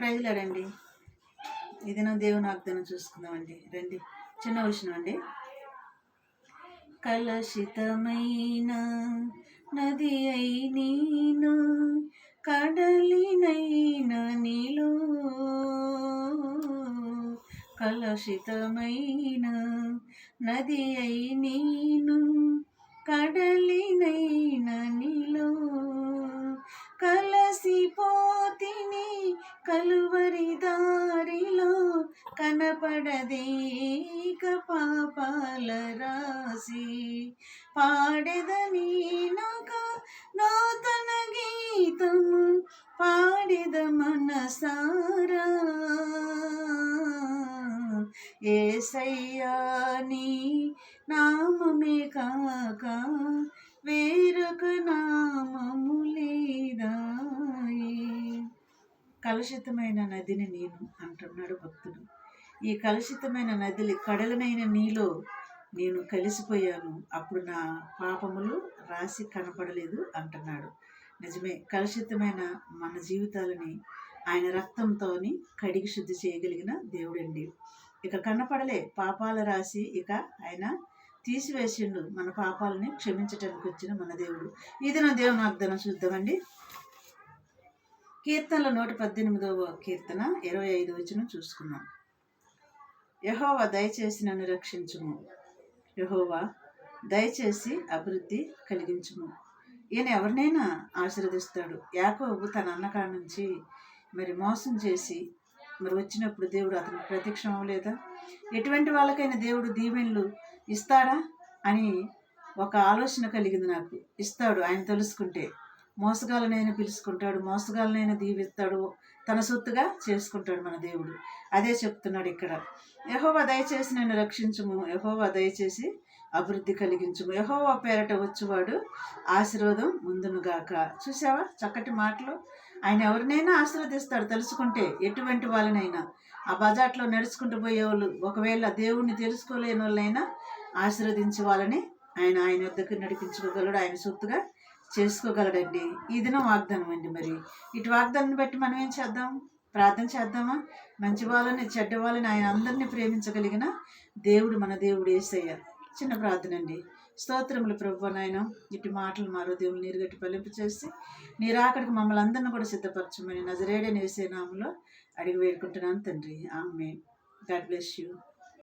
ప్రజలాడండి ఇది నా దేవుని వాగ్దానం చూసుకుందామండి. రండి, చిన్న విషయం అండి. కలశితమైన నది అయి నేను కడలినైన నీలో, కలశితమైన నది అయి నేను కడలినైన నీలో, కలసిపోతిని కలువరి దారిలో కనపడదేక పాపాల రాసి, పాడెదని నాక నూతన గీతము పాడెద మనసారా, యేసయ్యా నీ నామమే కాక వేరొక నామము లేదాయే. కలుషితమైన నదిని నేను అంటున్నాడు భక్తుడు. ఈ కలుషితమైన నదిని కడలనైన నీలో నేను కలిసిపోయాను, అప్పుడు నా పాపములు రాసి కనపడలేదు అంటున్నాడు. నిజమే, కలుషితమైన మన జీవితాలని ఆయన రక్తంతోని కడిగి శుద్ధి చేయగలిగిన దేవుడండి. ఇక కనపడలే పాపాల రాసి, ఇక ఆయన తీసివేసిండు మన పాపాలని క్షమించటానికి వచ్చిన మన దేవుడు. ఇది నా దేవుని వాగ్దానం చూద్దామండి. కీర్తనల 118వ కీర్తన 25 వచనం చూసుకున్నాం. యెహోవా దయచేసి నన్ను రక్షించుము, యెహోవా దయచేసి అభివృద్ధి కలిగించుము. ఈయన ఎవరినైనా ఆశీర్వదిస్తాడు. యాకోబు తన అన్నకాడ నుంచి మరి మోసం చేసి మరి వచ్చినప్పుడు దేవుడు అతనికి ప్రత్యక్షం అవ్వలేదా? ఎటువంటి వాళ్ళకైనా దేవుడు దీవెనలు ఇస్తాడా అని ఒక ఆలోచన కలిగింది నాకు. ఇస్తాడు, ఆయన తెలుసుకుంటే. మోసగాళ్ళనైనా పిలుచుకుంటాడు, మోసగాళ్ళనైనా దీవిస్తాడు, తన సొత్తుగా చేసుకుంటాడు మన దేవుడు. అదే చెప్తున్నాడు ఇక్కడ. యెహోవా దయచేసి నన్ను రక్షించుము, యెహోవా దయచేసి అభివృద్ధి కలిగించుము, యెహోవా పేరట వచ్చేవాడు ఆశీర్వాదం ముందునుగాక. చూసావా చక్కటి మాటలు. ఆయన ఎవరినైనా ఆశీర్వదిస్తాడు తెలుసుకుంటే. ఎటువంటి వాళ్ళనైనా, ఆ బజాట్లో నడుచుకుంటూ పోయేవాళ్ళు, ఒకవేళ దేవుణ్ణి తెలుసుకోలేని వాళ్ళైనా ఆశీర్వదించే వాళ్ళని ఆయన వద్దకు నడిపించుకోగలడు, ఆయన సొత్తుగా చేసుకోగలడండి. ఈ దినం వాగ్దానం అండి. మరి ఇటు వాగ్దానాన్ని బట్టి మనం ఏం చేద్దాం? ప్రార్థన చేద్దామా? మంచి వాళ్ళని చెడ్డ వాళ్ళని ఆయన అందరినీ ప్రేమించగలిగిన దేవుడు మన దేవుడు యేసయ్య. చిన్న ప్రార్థన అండి. స్తోత్రములు ప్రభువా నాయన, ఇటు మాటలు మారో దేవుని నీరుగట్టి ఫలింపు చేసి నీ రాకడికి మమ్మల్ని అందరిని కూడా సిద్ధపరచమని నజరేయుడైన యేసయ్య నామములో అడిగి వేడుకుంటున్నాను తండ్రి. ఆమేన్. God bless you.